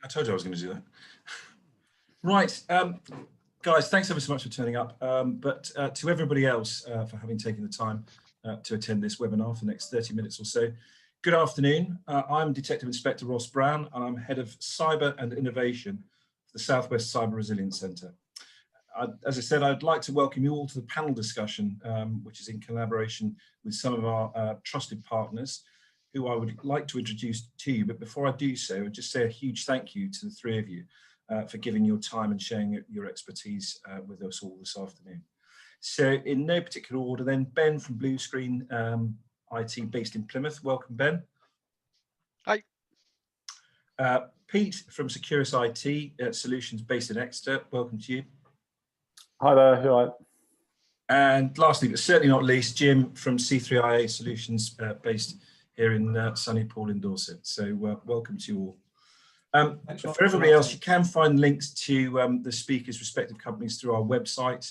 I told you I was going to do that. Right, guys, thanks ever so much for turning up. But to everybody else for having taken the time to attend this webinar for the next 30 minutes or so, good afternoon. I'm Detective Inspector Ross Brown, and I'm Head of Cyber and Innovation for the Southwest Cyber Resilience Centre. As I said, I'd like to welcome you all to the panel discussion, which is in collaboration with some of our trusted partners, who I would like to introduce to you. But before I do so, I'd just say a huge thank you to the three of you for giving your time and sharing your expertise with us all this afternoon. So in no particular order then, Ben from Blue Screen IT based in Plymouth. Welcome, Ben. Hi. Pete from Securus IT Solutions based in Exeter. Welcome to you. Hi there, you're right. And lastly, but certainly not least, Jim from C3IA Solutions based here in sunny Paul in Dorset. So welcome to you all. For everybody else, you can find links to the speakers' respective companies through our website.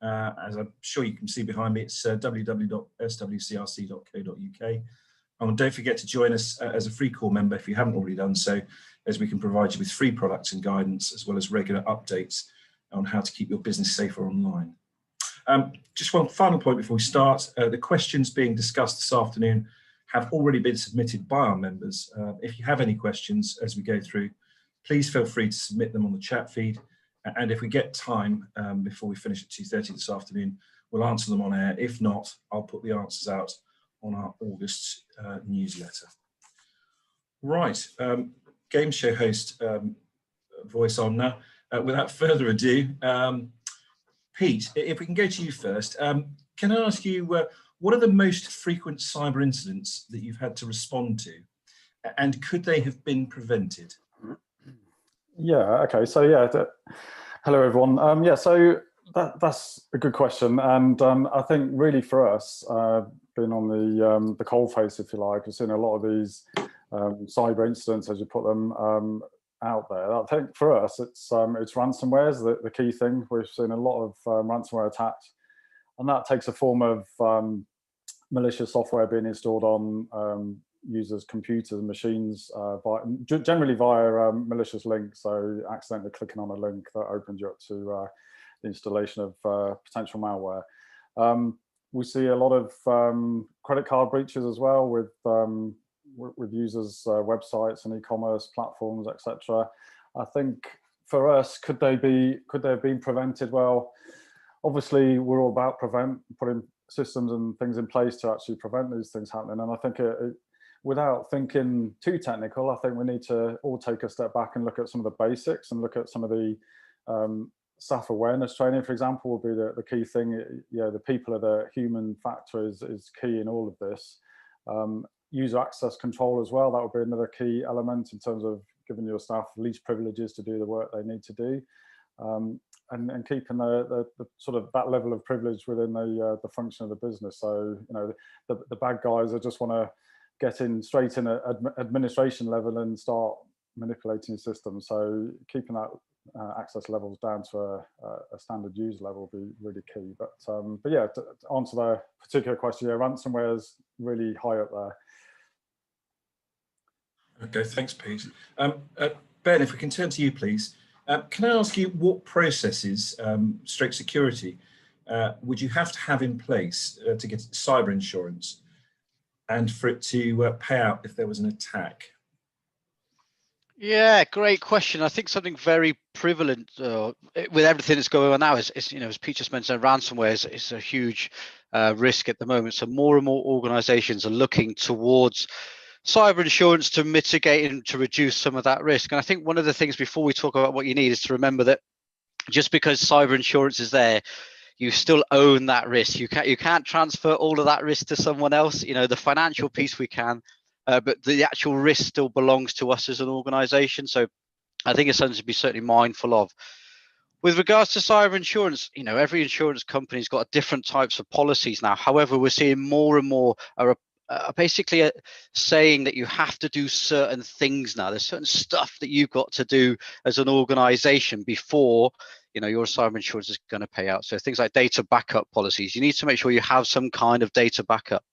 As I'm sure you can see behind me, it's www.swcrc.co.uk. And don't forget to join us as a free call member if you haven't already done so, as we can provide you with free products and guidance, as well as regular updates on how to keep your business safer online. Just one final point before we start. The questions being discussed this afternoon have already been submitted by our members. If you have any questions as we go through, please feel free to submit them on the chat feed. And if we get time before we finish at 2:30 this afternoon, we'll answer them on air. If not, I'll put the answers out on our August newsletter. Right, game show host voice on now. Without further ado, Pete, if we can go to you first, can I ask you, what are the most frequent cyber incidents that you've had to respond to, and could they have been prevented? Yeah, okay, so yeah, hello everyone. Yeah, so that's a good question, and I think really for us, being on the coalface, if you like, we've seen a lot of these cyber incidents, as you put them, out there. I think for us, it's ransomware is the key thing. We've seen a lot of ransomware attacks, and that takes a form of malicious software being installed on users' computers and machines, generally via malicious links, so accidentally clicking on a link that opens you up to the installation of potential malware. We see a lot of credit card breaches as well with users' websites and e-commerce platforms, etc. I think for us, could they have been prevented? Well, obviously we're all about putting systems and things in place to actually prevent these things happening. And I think without thinking too technical, I think we need to all take a step back and look at some of the basics and look at some of the staff awareness training, for example, will be the key thing. You know, the people are the human factor is key in all of this. User access control as well, that would be another key element in terms of giving your staff least privileges to do the work they need to do, and keeping the sort of that level of privilege within the function of the business. So, you know, the bad guys that just want to get in straight in at administration level and start manipulating systems. So keeping that access levels down to a standard user level will be really key. But yeah, to answer the particular question, yeah, ransomware is really high up there. Okay, thanks, Pete. Ben, if we can turn to you, please. Can I ask you what processes, stroke security, would you have to have in place to get cyber insurance and for it to pay out if there was an attack? Yeah, great question. I think something very prevalent with everything that's going on now is, you know, as Pete just mentioned, ransomware is a huge risk at the moment. So more and more organizations are looking towards cyber insurance to mitigate and to reduce some of that risk. And I think one of the things before we talk about what you need is to remember that just because cyber insurance is there, you still own that risk. You can't transfer all of that risk to someone else. You know, the financial piece we can, but the actual risk still belongs to us as an organization. So I think it's something to be certainly mindful of. With regards to cyber insurance, you know, every insurance company's got different types of policies now. However, we're seeing more and more are basically saying that you have to do certain things now. There's certain stuff that you've got to do as an organization before, you know, your cyber insurance is going to pay out. So things like data backup policies, you need to make sure you have some kind of data backup.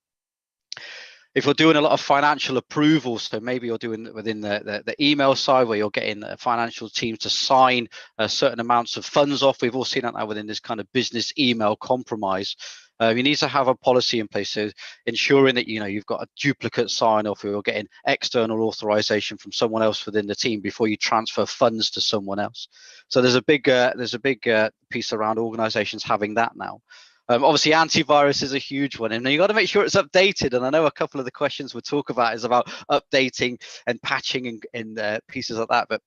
If you're doing a lot of financial approvals, so maybe you're doing within the email side where you're getting the financial team to sign certain amounts of funds off. We've all seen that now within this kind of business email compromise. You need to have a policy in place, so ensuring that you've got a duplicate sign off, or you're getting external authorization from someone else within the team before you transfer funds to someone else. So there's a big piece around organizations having that now. Obviously, antivirus is a huge one, and you got to make sure it's updated. And I know a couple of the questions we'll talk about is about updating and patching and pieces like that. But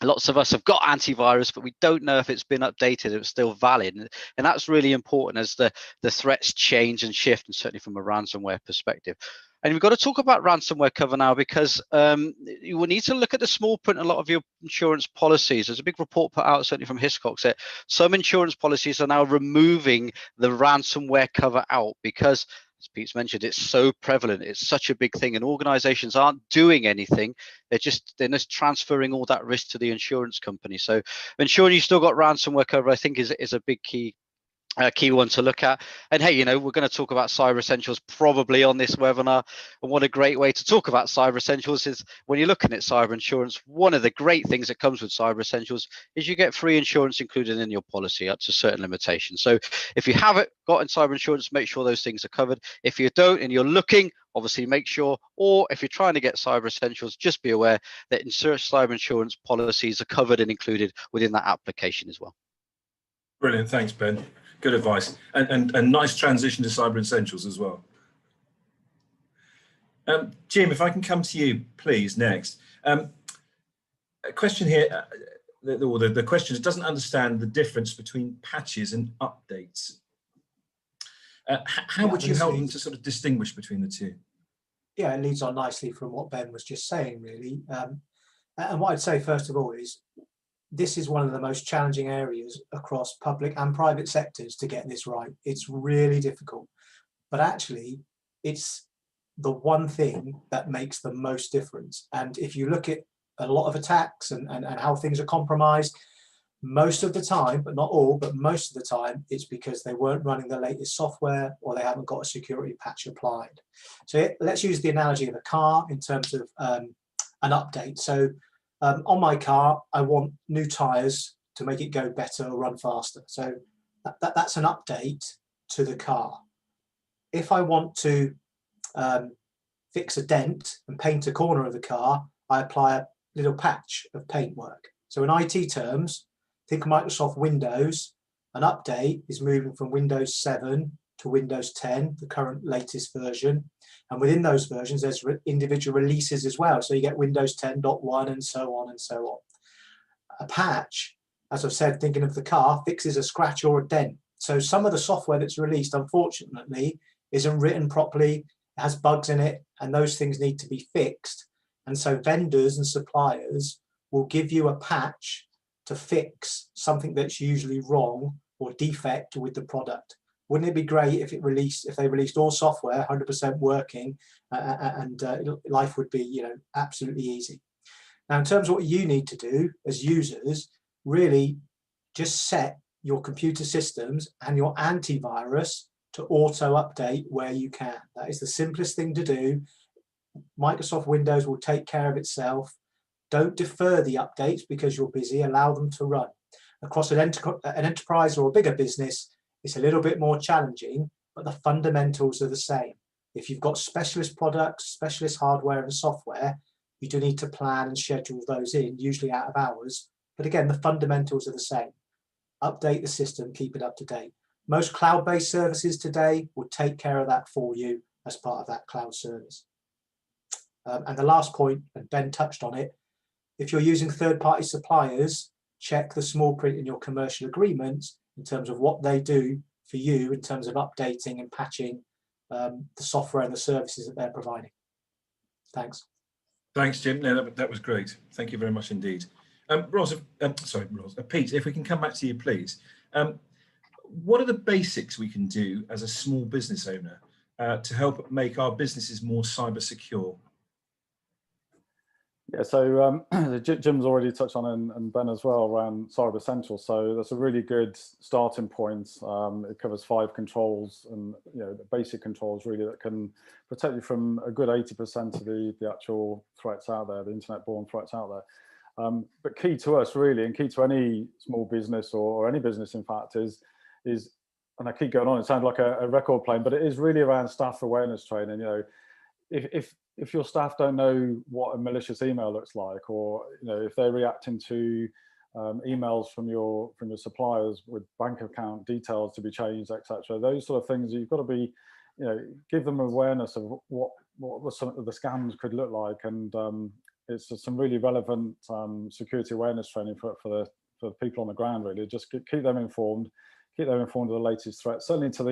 lots of us have got antivirus, but we don't know if it's been updated, if it's still valid. And that's really important as the threats change and shift, and certainly from a ransomware perspective. And we've got to talk about ransomware cover now, because you will need to look at the small print in a lot of your insurance policies. There's a big report put out, certainly from Hiscox, that some insurance policies are now removing the ransomware cover out because, as Pete's mentioned, it's so prevalent. It's such a big thing, and organizations aren't doing anything. They're just transferring all that risk to the insurance company. So ensuring you still got ransomware cover, I think, is a big key one to look at. And hey, we're going to talk about Cyber Essentials probably on this webinar, and what a great way to talk about Cyber Essentials is when you're looking at cyber insurance. One of the great things that comes with Cyber Essentials is you get free insurance included in your policy up to certain limitations. So if you haven't got in cyber insurance, make sure those things are covered. If you don't and you're looking, obviously make sure, or if you're trying to get Cyber Essentials, just be aware that cyber insurance policies are covered and included within that application as well. Brilliant, thanks Ben. Good advice, and nice transition to Cyber Essentials as well. Jim, if I can come to you, please, next. A question here, the question is, doesn't understand the difference between patches and updates. How would you help them to sort of distinguish between the two? Yeah, it leads on nicely from what Ben was just saying, really. And what I'd say, first of all, is this is one of the most challenging areas across public and private sectors to get this right. It's really difficult, but actually it's the one thing that makes the most difference. And if you look at a lot of attacks and how things are compromised, most of the time, but not all, but most of the time, it's because they weren't running the latest software or they haven't got a security patch applied. So let's use the analogy of a car in terms of an update. So on my car, I want new tyres to make it go better or run faster. So that's an update to the car. If I want to fix a dent and paint a corner of the car, I apply a little patch of paintwork. So in IT terms, think Microsoft Windows, an update is moving from Windows 7 to Windows 10, the current latest version. And within those versions, there's individual releases as well. So you get Windows 10.1 and so on and so on. A patch, as I've said, thinking of the car, fixes a scratch or a dent. So some of the software that's released, unfortunately, isn't written properly, it has bugs in it, and those things need to be fixed. And so vendors and suppliers will give you a patch to fix something that's usually wrong or defect with the product. Wouldn't it be great if they released all software 100% working, and life would be, absolutely easy. Now, in terms of what you need to do as users, really just set your computer systems and your antivirus to auto update where you can. That is the simplest thing to do. Microsoft Windows will take care of itself. Don't defer the updates because you're busy. Allow them to run. Across an enterprise or a bigger business, it's a little bit more challenging, but the fundamentals are the same. If you've got specialist products, specialist hardware and software, you do need to plan and schedule those in, usually out of hours. But again, the fundamentals are the same. Update the system, keep it up to date. Most cloud-based services today will take care of that for you as part of that cloud service. And the last point, and Ben touched on it, if you're using third-party suppliers, check the small print in your commercial agreements in terms of what they do for you in terms of updating and patching the software and the services that they're providing. Thanks. Thanks, Jim. No, that was great. Thank you very much indeed. Pete, if we can come back to you, please. What are the basics we can do as a small business owner to help make our businesses more cyber secure? Yeah, so Jim's already touched on and Ben as well around Cyber Essentials. So that's a really good starting point. It covers 5 controls and the basic controls really that can protect you from a good 80% of the actual threats out there, the internet-borne threats out there. But key to us really, and key to any small business or any business in fact, is and I keep going on. It sounds like a record playing, but it is really around staff awareness training. If your staff don't know what a malicious email looks like, or if they're reacting to emails from your suppliers with bank account details to be changed, etc., those sort of things, you've got to be, give them awareness of what some of the scams could look like, and it's some really relevant security awareness training for the people on the ground. Really, just keep them informed of the latest threats. Certainly to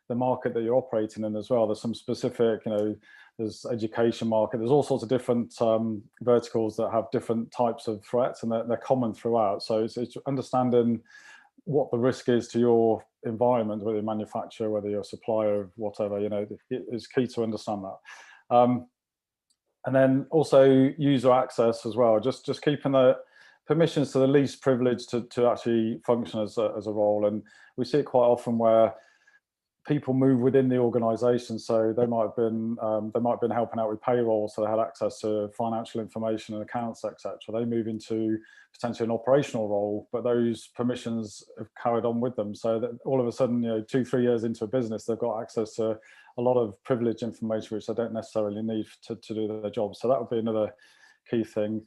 the market that you're operating in as well. There's some specific, there's education market. There's all sorts of different verticals that have different types of threats, and they're common throughout. So it's understanding what the risk is to your environment, whether you're a manufacturer, whether you're a supplier, whatever. It's key to understand that. And then also user access as well. Just keeping the permissions to the least privileged to actually function as a role. And we see it quite often where people move within the organization, so they might have been helping out with payroll, so they had access to financial information and accounts, etc. They move into potentially an operational role, but those permissions have carried on with them, so that all of a sudden, 2-3 years into a business, they've got access to a lot of privileged information which they don't necessarily need to do their job. So that would be another key thing.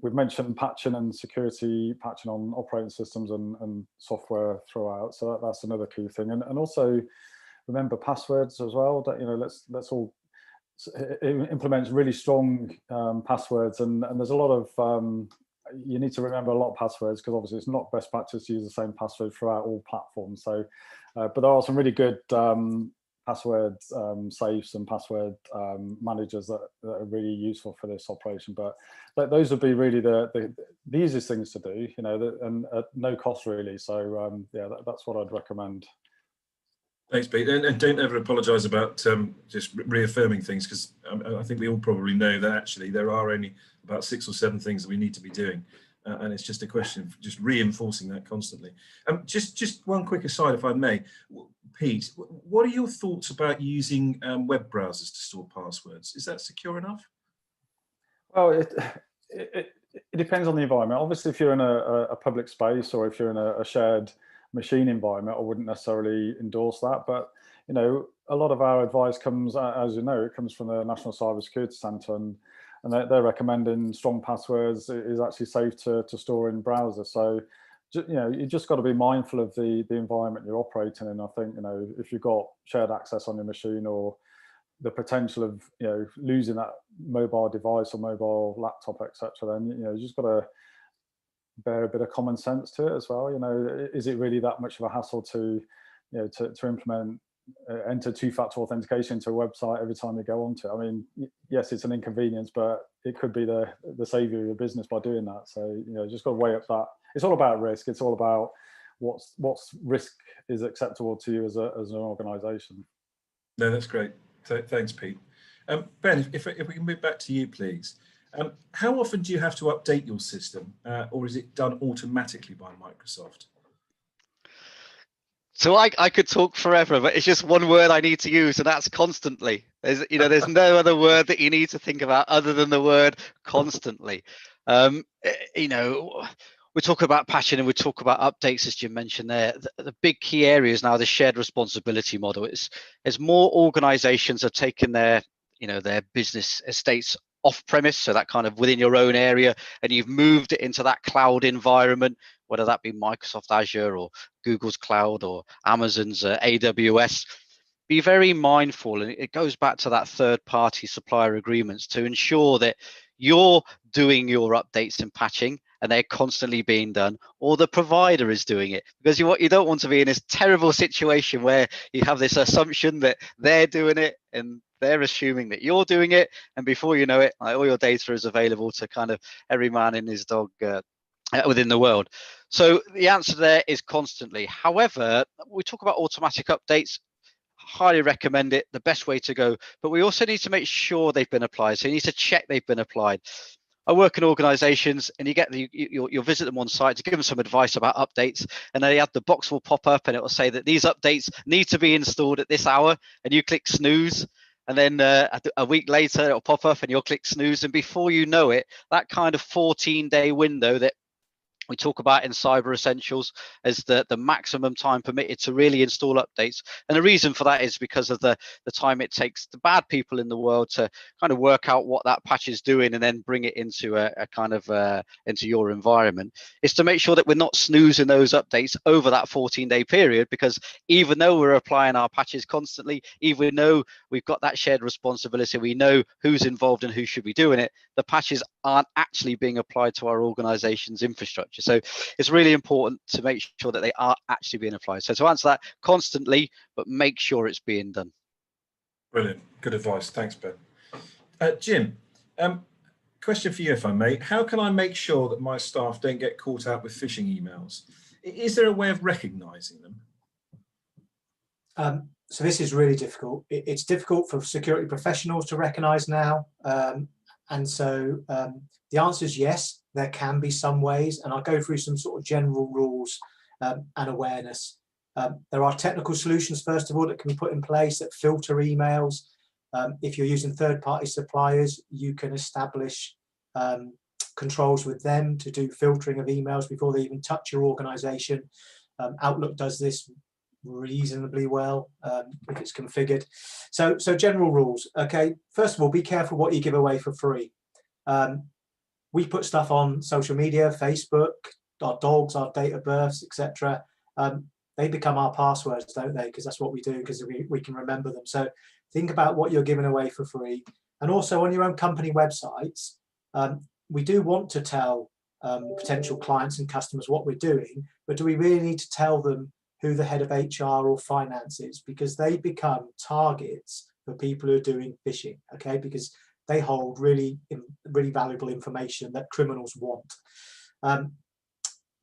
We've mentioned patching and security patching on operating systems and software throughout. So that's another key thing. And also remember passwords as well. That let's all implement really strong passwords. And there's a lot of you need to remember a lot of passwords, because obviously it's not best practice to use the same password throughout all platforms. So, but there are some really good password safes and password managers that are really useful for this operation. But those would be really the easiest things to do, and at no cost really. So yeah, that's what I'd recommend. Thanks, Pete. And don't ever apologise about just reaffirming things, because I think we all probably know that actually there are only about 6 or 7 things that we need to be doing. And it's just a question of just reinforcing that constantly. Just one quick aside, if I may. Pete, what are your thoughts about using web browsers to store passwords? Is that secure enough? Well, it depends on the environment. Obviously, if you're in a public space, or if you're in a shared machine environment, I wouldn't necessarily endorse that. But a lot of our advice comes, as it comes from the National Cyber Security Centre, and they're recommending strong passwords is actually safe to store in browsers. So you just got to be mindful of the environment you're operating in. I think if you've got shared access on your machine, or the potential of losing that mobile device or mobile laptop, etc., then you just got to bear a bit of common sense to it as well. Is it really that much of a hassle to implement enter 2-factor authentication into a website every time you go onto it? I mean, yes, it's an inconvenience, but it could be the savior of your business by doing that. So just got to weigh up that. It's all about risk. It's all about what's risk is acceptable to you as an organization. No, that's great. Thanks, Pete. Ben, if we can move back to you, please. How often do you have to update your system, or is it done automatically by Microsoft? So I could talk forever, but it's just one word I need to use, and that's constantly. There's no other word that you need to think about other than the word constantly. We talk about patching and we talk about updates, as Jim mentioned there. The big key area is now the shared responsibility model. As more organizations have taken their business estates off premise, so that kind of within your own area, and you've moved it into that cloud environment, whether that be Microsoft Azure or Google's cloud or Amazon's AWS, be very mindful. And it goes back to that third-party supplier agreements to ensure that you're doing your updates and patching and they're constantly being done, or the provider is doing it. Because you don't want to be in this terrible situation where you have this assumption that they're doing it and they're assuming that you're doing it, and before you know it, all your data is available to kind of every man and his dog within the world. So the answer there is constantly. However, we talk about automatic updates. highly recommend it, the best way to go. But we also need to make sure they've been applied. So you need to check they've been applied. I work in organizations, and you'll visit them on site to give them some advice about updates, and the box will pop up and it will say that these updates need to be installed at this hour, and you click snooze, and then a week later it'll pop up and you'll click snooze, and before you know it, that kind of 14-day window that we talk about in Cyber Essentials as the maximum time permitted to really install updates. And the reason for that is because of the time it takes the bad people in the world to kind of work out what that patch is doing and then bring it into a kind of into your environment. It's to make sure that we're not snoozing those updates over that 14-day period, because even though we're applying our patches constantly, even though we've got that shared responsibility, we know who's involved and who should be doing it, the patches aren't actually being applied to our organization's infrastructure. So it's really important to make sure that they are actually being applied. So to answer that, constantly, but make sure it's being done. Brilliant. Good advice. Thanks, Ben. Jim, question for you, if I may. How can I make sure that my staff don't get caught out with phishing emails? Is there a way of recognizing them? So this is really difficult. It's difficult for security professionals to recognize now. And so the answer is yes, there can be some ways, and I'll go through some sort of general rules and awareness. There are technical solutions, first of all, that can be put in place that filter emails. If you're using third-party suppliers, you can establish controls with them to do filtering of emails before they even touch your organization. Outlook does this reasonably well if it's configured. So general rules. Okay, first of all, be careful what you give away for free. We put stuff on social media, Facebook, our dogs, our date of births, etc. They become our passwords, don't they? Because that's what we do, because we can remember them. So think about what you're giving away for free. And also on your own company websites, we do want to tell potential clients and customers what we're doing, but do we really need to tell them who the head of HR or finance is? Because they become targets for people who are doing phishing, okay? Because they hold really valuable information that criminals want.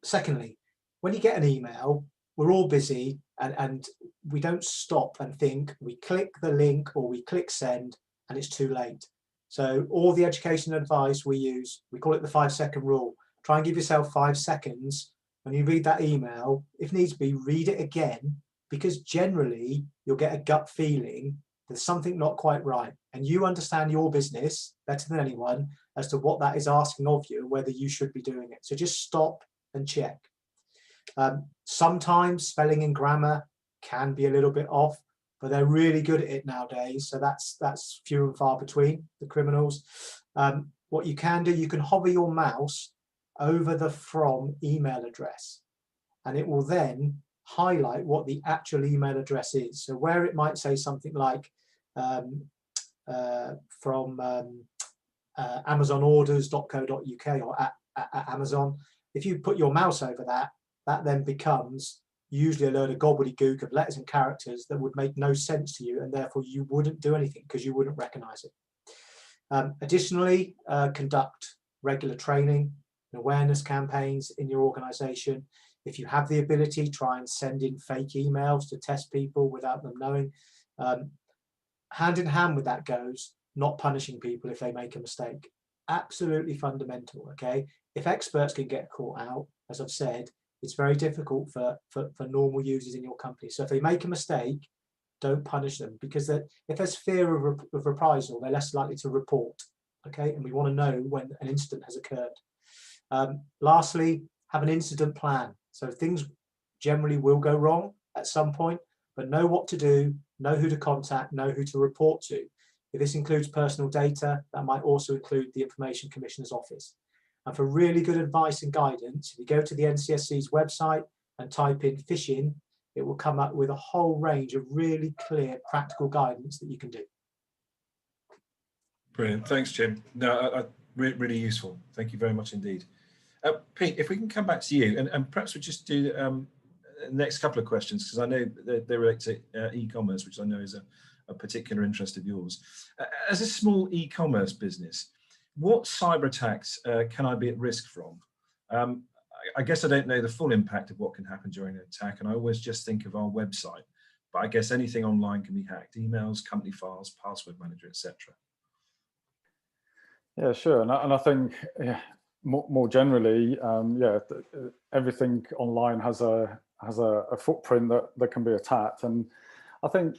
Secondly, when you get an email, we're all busy and we don't stop and think. We click the link or we click send and it's too late. So all the education advice we use, we call it the 5-second rule. Try and give yourself 5 seconds when you read that email. If needs be, read it again, because generally you'll get a gut feeling there's something not quite right, and you understand your business better than anyone as to what that is asking of you and whether you should be doing it. So just stop and check. Sometimes spelling and grammar can be a little bit off, but they're really good at it nowadays. So that's few and far between, the criminals. What you can do, you can hover your mouse over the from email address, and it will then highlight what the actual email address is. So where it might say something like from amazonorders.co.uk or at Amazon, if you put your mouse over that, that then becomes usually a load of gobbledygook of letters and characters that would make no sense to you, and therefore you wouldn't do anything because you wouldn't recognize it. Additionally, conduct regular training and awareness campaigns in your organization. If you have the ability, try and send in fake emails to test people without them knowing. Hand in hand with that goes not punishing people if they make a mistake. Absolutely fundamental, okay? If experts can get caught out, as I've said, it's very difficult for normal users in your company. So if they make a mistake, don't punish them, because if there's fear of reprisal, they're less likely to report, okay? And we want to know when an incident has occurred. Lastly, have an incident plan. So things generally will go wrong at some point, but know what to do, know who to contact, know who to report to. If this includes personal data, that might also include the Information Commissioner's Office. And for really good advice and guidance, if you go to the NCSC's website and type in phishing, it will come up with a whole range of really clear, practical guidance that you can do. Brilliant. Thanks, Jim. No, really useful. Thank you very much indeed. Pete, if we can come back to you, and perhaps we'll just do the next couple of questions, because I know they relate to e-commerce, which I know is a particular interest of yours. As a small e-commerce business, what cyber attacks can I be at risk from? I guess I don't know the full impact of what can happen during an attack, and I always just think of our website. but I guess anything online can be hacked: emails, company files, password manager, etc. Yeah, sure. And I think, yeah, more generally, everything online has a footprint that can be attacked. And I think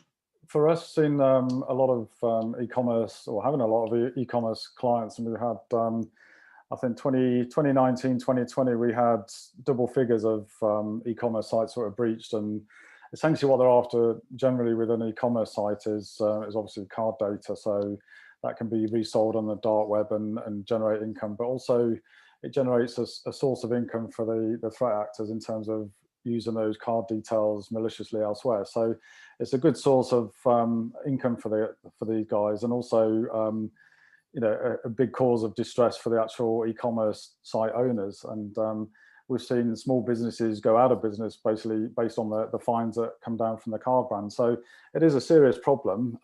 for us, seeing a lot of e-commerce, or having a lot of e-commerce clients, and we had, I think 2019, 2020, we had double figures of e-commerce sites that were breached. And essentially what they're after generally with an e-commerce site is obviously card data. So that can be resold on the dark web and generate income, but also it generates a source of income for the threat actors in terms of using those card details maliciously elsewhere. So it's a good source of income for these guys, and also a big cause of distress for the actual e-commerce site owners. And we've seen small businesses go out of business basically based on the fines that come down from the card ban. So it is a serious problem.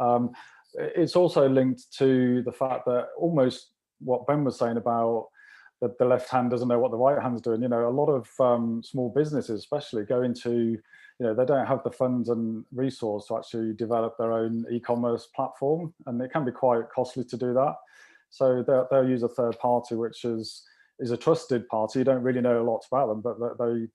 It's also linked to the fact that almost what Ben was saying about the left hand doesn't know what the right hand's doing. A lot of small businesses especially go into, they don't have the funds and resource to actually develop their own e-commerce platform, and it can be quite costly to do that. So they'll use a third party, which is a trusted party. You don't really know a lot about them, but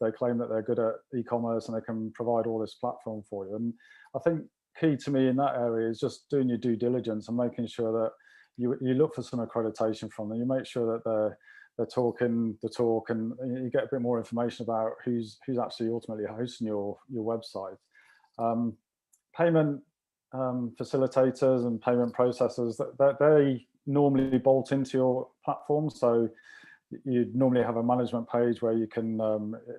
they claim that they're good at e-commerce and they can provide all this platform for you. And I think key to me in that area is just doing your due diligence and making sure that you look for some accreditation from them. You make sure that they're talking the talk, and you get a bit more information about who's actually ultimately hosting your website. Payment facilitators and payment processors, that they normally bolt into your platform. So you'd normally have a management page where you can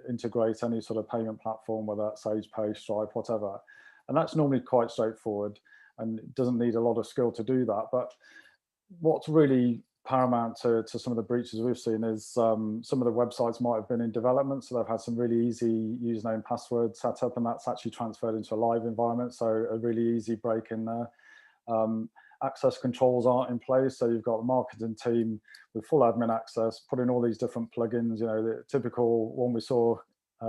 integrate any sort of payment platform, whether that's SagePay, Stripe, whatever. And that's normally quite straightforward and it doesn't need a lot of skill to do that. But what's really paramount to some of the breaches we've seen is some of the websites might have been in development, so they've had some really easy username password set up, and that's actually transferred into a live environment, so a really easy break in there. Access controls aren't in place, so you've got a marketing team with full admin access, putting all these different plugins. The typical one we saw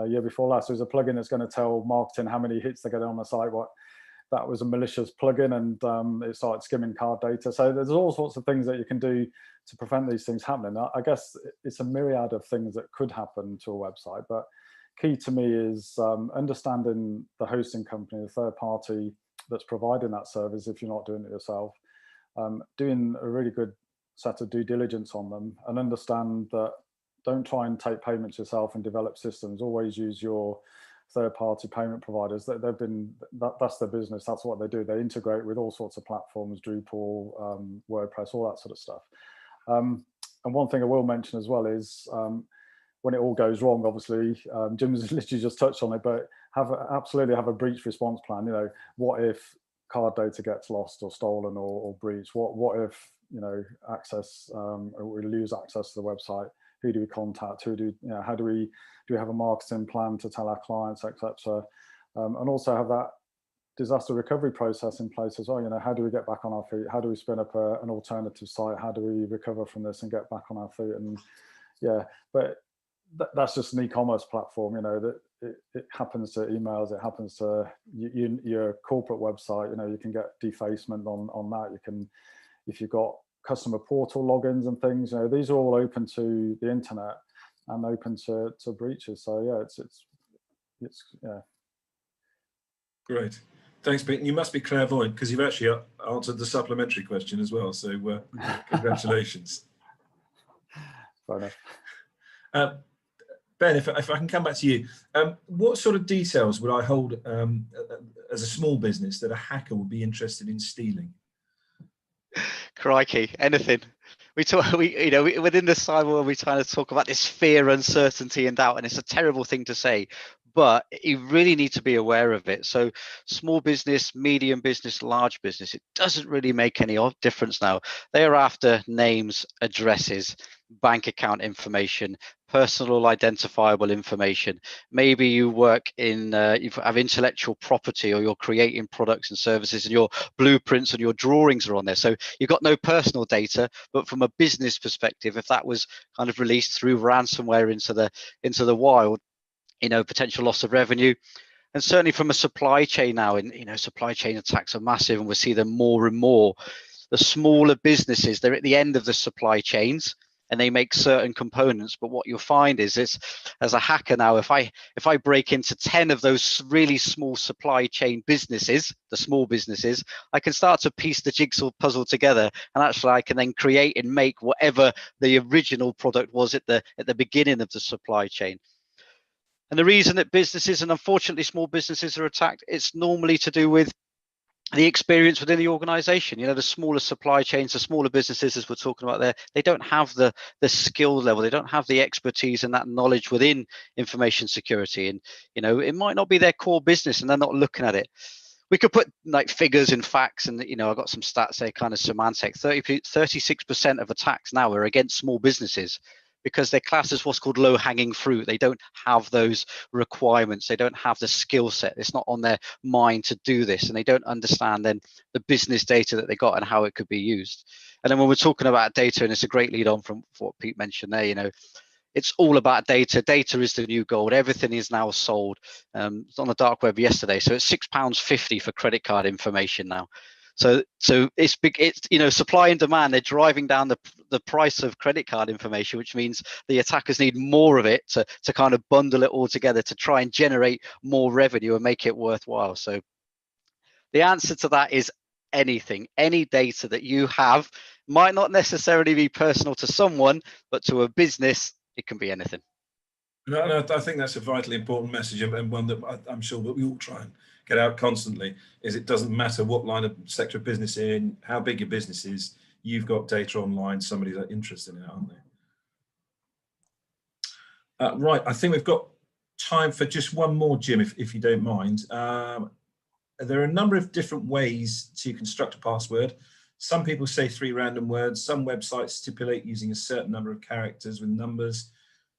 year before last was a plugin that's going to tell marketing how many hits they're getting on the site. That was a malicious plugin, and it started skimming card data. So there's all sorts of things that you can do to prevent these things happening. I guess it's a myriad of things that could happen to a website, but key to me is understanding the hosting company, the third party that's providing that service if you're not doing it yourself, doing a really good set of due diligence on them, and understand that don't try and take payments yourself and develop systems. Always use your third-party payment providers. That's their business. That's what they do. They integrate with all sorts of platforms, Drupal, WordPress, all that sort of stuff. And one thing I will mention as well is when it all goes wrong, obviously, Jim's literally just touched on it, but absolutely have a breach response plan. What if card data gets lost or stolen or breached? What if we lose access to the website? Who do we contact? How do we have a marketing plan to tell our clients, etc. And also have that disaster recovery process in place as well. How do we get back on our feet? How do we spin up an alternative site? How do we recover from this and get back on our feet? And but that's just an e-commerce platform. That it happens to emails. It happens to your corporate website. You can get defacement on that. You can, if you've got customer portal logins and things, these are all open to the internet and open to breaches. So it's Great, thanks, Pete. You must be clairvoyant because you've actually answered the supplementary question as well, so congratulations. Fair enough. Ben, if I can come back to you, what sort of details would I hold as a small business that a hacker would be interested in stealing? Crikey, anything. Within the cyber world, we kind of talk about this fear, uncertainty, and doubt, and it's a terrible thing to say, but you really need to be aware of it. So small business, medium business, large business, it doesn't really make any difference now. They are after names, addresses, bank account information, personal identifiable information. Maybe you work in, you have intellectual property, or you're creating products and services, and your blueprints and your drawings are on there. So you've got no personal data, but from a business perspective, if that was kind of released through ransomware into the wild, potential loss of revenue. And certainly from a supply chain now, and supply chain attacks are massive, and we see them more and more. The smaller businesses, they're at the end of the supply chains, and they make certain components. But what you'll find is, it's, as a hacker now, if I break into 10 of those really small supply chain businesses, the small businesses, I can start to piece the jigsaw puzzle together, and actually I can then create and make whatever the original product was at the beginning of the supply chain. And the reason that businesses, and unfortunately small businesses, are attacked, it's normally to do with the experience within the organization. The smaller supply chains, the smaller businesses, as we're talking about there, they don't have the skill level, they don't have the expertise and that knowledge within information security. And, it might not be their core business, and they're not looking at it. We could put like figures and facts, and I've got some stats there, kind of Symantec. 36% of attacks now are against small businesses, because they're classed as what's called low-hanging fruit. They don't have those requirements. They don't have the skill set. It's not on their mind to do this, and they don't understand then the business data that they got and how it could be used. And then when we're talking about data, and it's a great lead on from what Pete mentioned there, it's all about data. Data is the new gold. Everything is now sold. It's on the dark web yesterday, so it's £6.50 for credit card information now. So it's big. It's supply and demand. They're driving down the price of credit card information, which means the attackers need more of it to kind of bundle it all together to try and generate more revenue and make it worthwhile. So the answer to that is anything. Any data that you have might not necessarily be personal to someone, but to a business, it can be anything. No, I think that's a vitally important message, and one that I'm sure that we all try and get out constantly, is it doesn't matter what line of sector of business you're in, how big your business is, you've got data online, somebody's interested in it, aren't they? Right, I think we've got time for just one more, Jim, if you don't mind. There are a number of different ways to construct a password. Some people say 3 random words, some websites stipulate using a certain number of characters with numbers,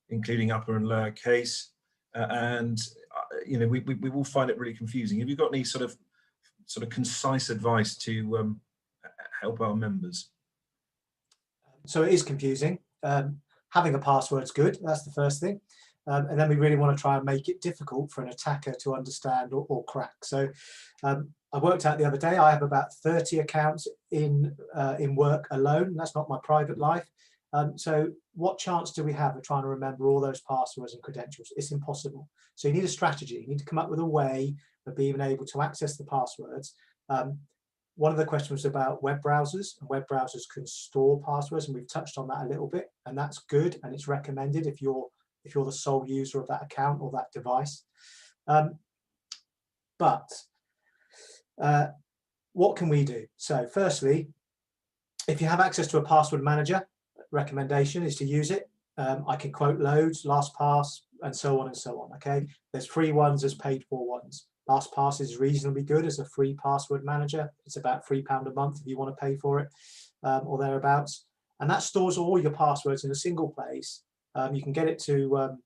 including upper and lower case. We will find it really confusing. Have you got any sort of concise advice to help our members? So it is confusing. Having a password's good. That's the first thing. And then we really want to try and make it difficult for an attacker to understand or crack. So I worked out the other day, I have about 30 accounts in work alone. That's not my private life. So what chance do we have of trying to remember all those passwords and credentials? It's impossible. So you need a strategy. You need to come up with a way of being able to access the passwords. One of the questions was about web browsers, and web browsers can store passwords, and we've touched on that a little bit, and that's good, and it's recommended if you're the sole user of that account or that device. But what can we do? So firstly, if you have access to a password manager, recommendation is to use it. I can quote loads, LastPass, and so on and so on. Okay, there's free ones, there's paid for ones. LastPass is reasonably good as a free password manager. It's about £3 a month if you want to pay for it, or thereabouts. And that stores all your passwords in a single place. You can get it to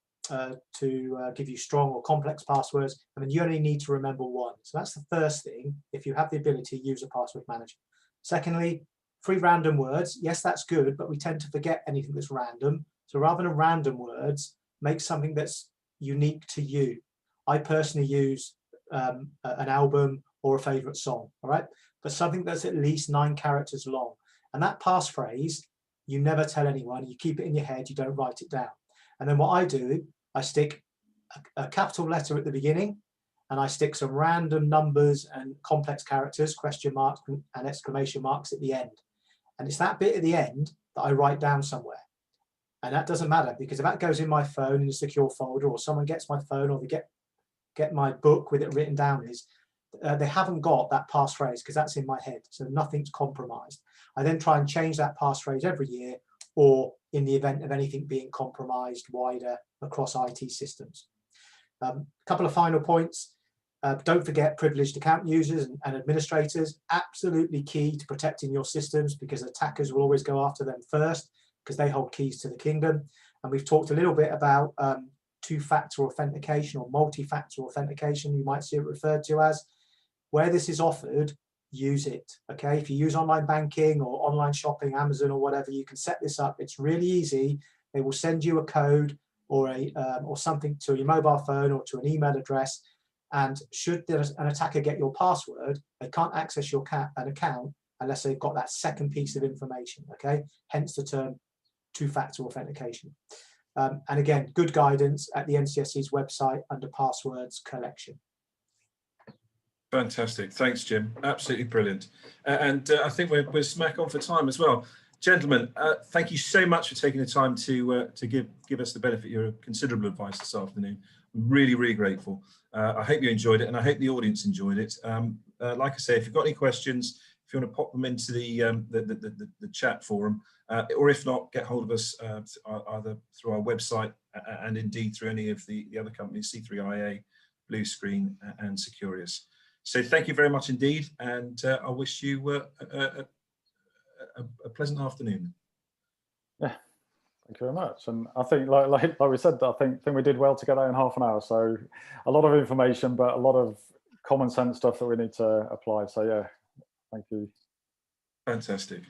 give you strong or complex passwords, and then you only need to remember one. So that's the first thing. If you have the ability, use a password manager. Secondly, free random words. Yes, that's good, but we tend to forget anything that's random. So rather than random words, make something that's unique to you. I personally use an album or a favorite song, all right? But something that's at least 9 characters long. And that passphrase, you never tell anyone, you keep it in your head, you don't write it down. And then what I do, I stick a capital letter at the beginning, and I stick some random numbers and complex characters, question marks and exclamation marks at the end. And it's that bit at the end that I write down somewhere. And that doesn't matter, because if that goes in my phone in a secure folder, or someone gets my phone, or they get my book with it written down, they haven't got that passphrase, because that's in my head. So nothing's compromised. I then try and change that passphrase every year, or in the event of anything being compromised wider across IT systems. A couple of final points. Don't forget privileged account users and administrators. Absolutely key to protecting your systems, because attackers will always go after them first, because they hold keys to the kingdom. And we've talked a little bit about two-factor authentication, or multi-factor authentication, you might see it referred to as. Where this is offered, use it. Okay, if you use online banking or online shopping, Amazon or whatever, you can set this up. It's really easy. They will send you a code or something to your mobile phone or to an email address. And should an attacker get your password, they can't access your an account unless they've got that second piece of information, okay? Hence the term two-factor authentication. And again, good guidance at the NCSC's website under passwords collection. Fantastic. Thanks, Jim. Absolutely brilliant. And I think we're smack on for time as well. Gentlemen, thank you so much for taking the time to give us the benefit of your considerable advice this afternoon. I'm really, really grateful. I hope you enjoyed it, and I hope the audience enjoyed it. Like I say, if you've got any questions, if you want to pop them into the chat forum, or if not, get hold of us either through our website and indeed through any of the other companies, C3IA, Bluescreen, and Securius. So thank you very much indeed, and I wish you a pleasant afternoon. Yeah, thank you very much. And I think, like we said, I think we did well to get that in half an hour. So a lot of information, but a lot of common sense stuff that we need to apply. So yeah, thank you. Fantastic.